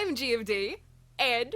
I'm GFD, and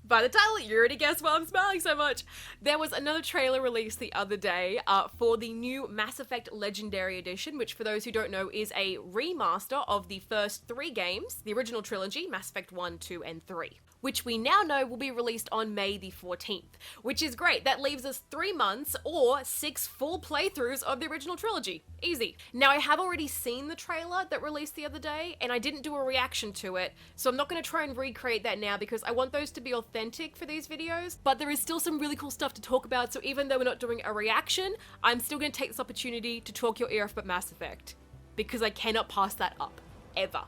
by the title, you already guessed why I'm smiling so much. There was another trailer released the other day for the new Mass Effect Legendary Edition, which for those who don't know is a remaster of the first 3 games, the original trilogy, Mass Effect 1, 2, and 3, which we now know will be released on May the 14th, which is great. That leaves us 3 months or 6 full playthroughs of the original trilogy. Easy. Now, I have already seen the trailer that released the other day, and I didn't do a reaction to it, so I'm not going to try and recreate that now because I want those to be authentic for these videos, but there is still some really cool stuff to talk about, so even though we're not doing a reaction, I'm still going to take this opportunity to talk your ear off about Mass Effect, because I cannot pass that up. Ever.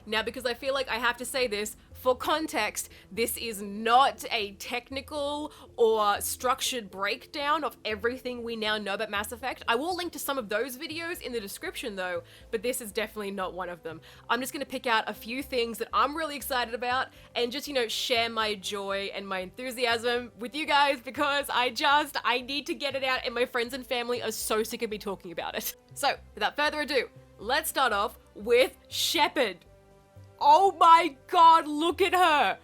Now, because I feel like I have to say this, for context, this is not a technical or structured breakdown of everything we now know about Mass Effect. I will link to some of those videos in the description though, but this is definitely not one of them. I'm just gonna pick out a few things that I'm really excited about and just, share my joy and my enthusiasm with you guys because I need to get it out and my friends and family are so sick of me talking about it. So, without further ado, let's start off with Shepard. Oh my god, look at her!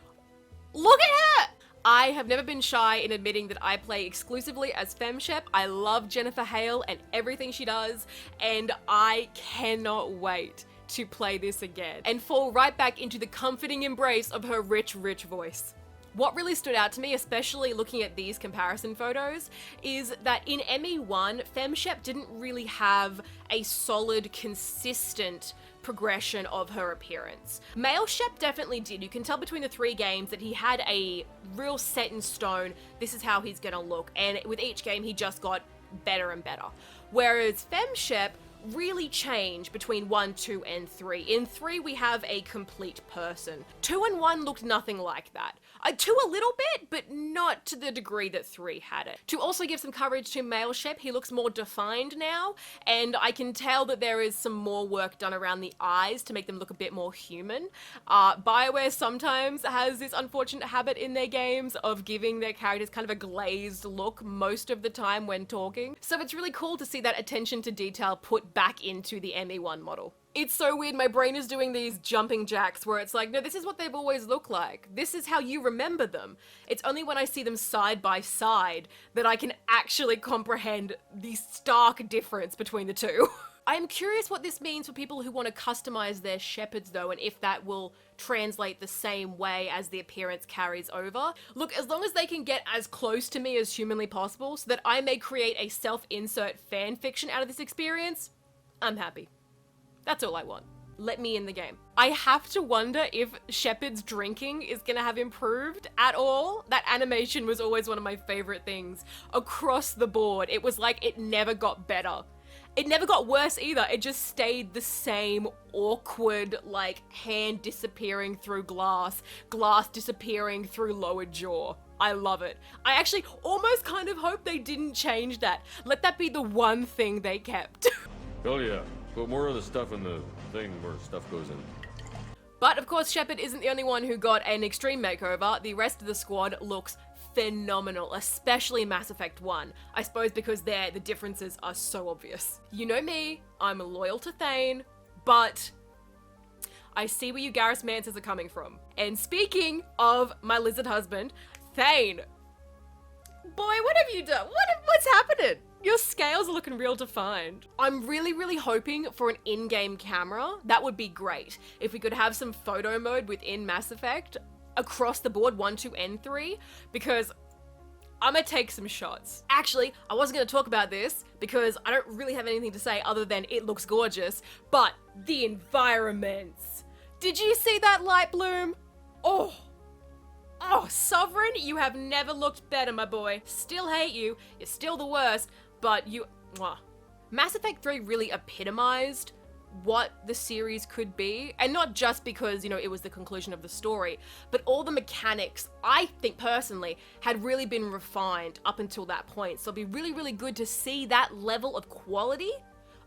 Look at her! I have never been shy in admitting that I play exclusively as FemShep. I love Jennifer Hale and everything she does, and I cannot wait to play this again and fall right back into the comforting embrace of her rich, rich voice. What really stood out to me, especially looking at these comparison photos, is that in ME1, FemShep didn't really have a solid, consistent progression of her appearance. Male Shep definitely did. You can tell between the 3 games that he had a real set in stone, this is how he's gonna look, and with each game he just got better and better. Whereas FemShep really changed between 1, 2, and 3. In 3, we have a complete person. 2 and 1 looked nothing like that. 2 a little bit, but not to the degree that 3 had it. To also give some coverage to male Shep, he looks more defined now, and I can tell that there is some more work done around the eyes to make them look a bit more human. BioWare sometimes has this unfortunate habit in their games of giving their characters kind of a glazed look most of the time when talking. So it's really cool to see that attention to detail put back into the ME1 model. It's so weird, my brain is doing these jumping jacks where it's like, no, this is what they've always looked like. This is how you remember them. It's only when I see them side by side that I can actually comprehend the stark difference between the two. I am curious what this means for people who want to customize their Shepards though, and if that will translate the same way as the appearance carries over. Look, as long as they can get as close to me as humanly possible so that I may create a self-insert fan fiction out of this experience, I'm happy. That's all I want. Let me in the game. I have to wonder if Shepard's drinking is gonna have improved at all. That animation was always one of my favorite things across the board. It was like it never got better. It never got worse either. It just stayed the same awkward, like, hand disappearing through glass, glass disappearing through lower jaw. I love it. I actually almost kind of hope they didn't change that. Let that be the one thing they kept. Oh yeah. Put more of the stuff in the thing where stuff goes in. But of course, Shepard isn't the only one who got an extreme makeover. The rest of the squad looks phenomenal, especially Mass Effect 1. I suppose because there, the differences are so obvious. You know me, I'm loyal to Thane, but I see where you Garrus Mancers are coming from. And speaking of my lizard husband, Thane. Boy, what have you done? What's happening? Your scales are looking real defined. I'm really, really hoping for an in-game camera. That would be great. If we could have some photo mode within Mass Effect across the board, 1, 2, and 3, because I'm gonna take some shots. Actually, I wasn't gonna talk about this because I don't really have anything to say other than it looks gorgeous, but the environments. Did you see that light bloom? Oh, Sovereign, you have never looked better, my boy. Still hate you, you're still the worst, but you, Mass Effect 3 really epitomized what the series could be, and not just because, it was the conclusion of the story, but all the mechanics, I think personally, had really been refined up until that point. So it'll be really, really good to see that level of quality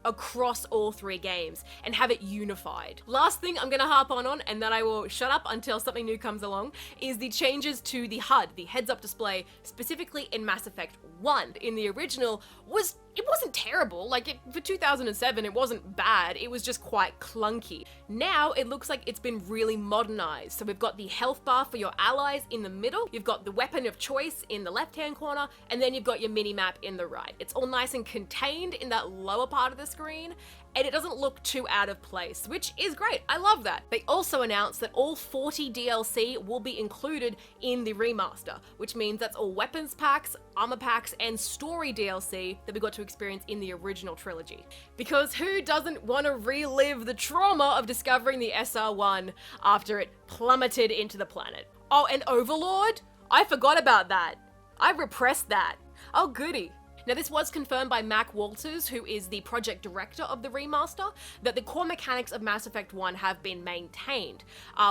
across all 3 games and have it unified. Last thing I'm gonna harp on, and then I will shut up until something new comes along, is the changes to the HUD, the heads-up display, specifically in Mass Effect 1. In the original, was it wasn't terrible. Like, for 2007, it wasn't bad. It was just quite clunky. Now, it looks like it's been really modernized. So we've got the health bar for your allies in the middle, you've got the weapon of choice in the left-hand corner, and then you've got your mini-map in the right. It's all nice and contained in that lower part of the screen, and it doesn't look too out of place, which is great. I love that. They also announced that all 40 DLC will be included in the remaster, which means that's all weapons packs, armor packs, and story DLC that we got to experience in the original trilogy. Because who doesn't want to relive the trauma of discovering the SR-1 after it plummeted into the planet? Oh, and Overlord? I forgot about that. I repressed that. Oh, goody. Now, this was confirmed by Mac Walters, who is the project director of the remaster, that the core mechanics of Mass Effect 1 have been maintained,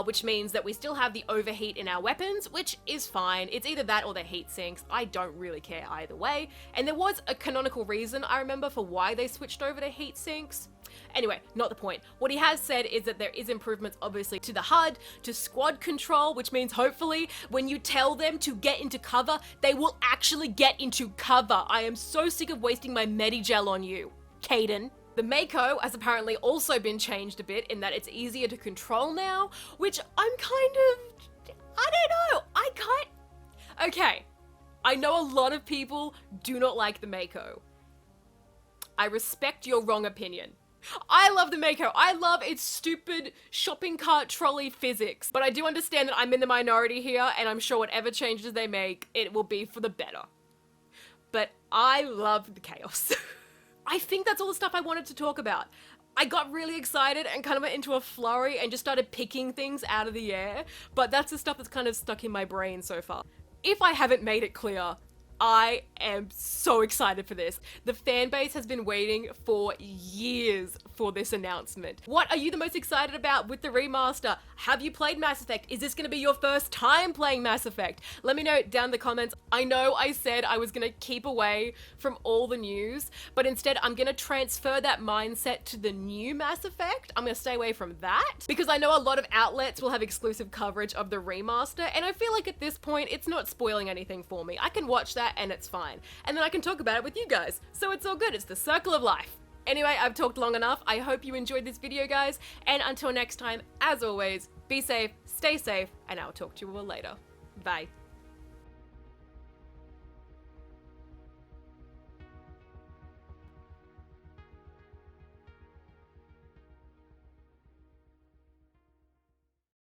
which means that we still have the overheat in our weapons, which is fine. It's either that or the heat sinks. I don't really care either way. And there was a canonical reason, I remember, for why they switched over to heat sinks. Anyway, not the point. What he has said is that there is improvements, obviously, to the HUD, to squad control, which means hopefully when you tell them to get into cover, they will actually get into cover. I am so sick of wasting my Medigel on you, Caden. The Mako has apparently also been changed a bit in that it's easier to control now, which I'm kind of, I don't know, okay. I know a lot of people do not like the Mako. I respect your wrong opinion. I love the Mako. I love its stupid shopping cart trolley physics. But I do understand that I'm in the minority here, and I'm sure whatever changes they make, it will be for the better. But I love the chaos. I think that's all the stuff I wanted to talk about. I got really excited and kind of went into a flurry and just started picking things out of the air, but that's the stuff that's kind of stuck in my brain so far. If I haven't made it clear, I am so excited for this. The fan base has been waiting for years for this announcement. What are you the most excited about with the remaster? Have you played Mass Effect? Is this going to be your first time playing Mass Effect? Let me know down in the comments. I know I said I was going to keep away from all the news, but instead I'm going to transfer that mindset to the new Mass Effect. I'm going to stay away from that because I know a lot of outlets will have exclusive coverage of the remaster, and I feel like at this point it's not spoiling anything for me. I can watch that and it's fine. And then I can talk about it with you guys. So it's all good. It's the circle of life. Anyway, I've talked long enough. I hope you enjoyed this video, guys. And until next time, as always, be safe, stay safe, and I'll talk to you all later. Bye.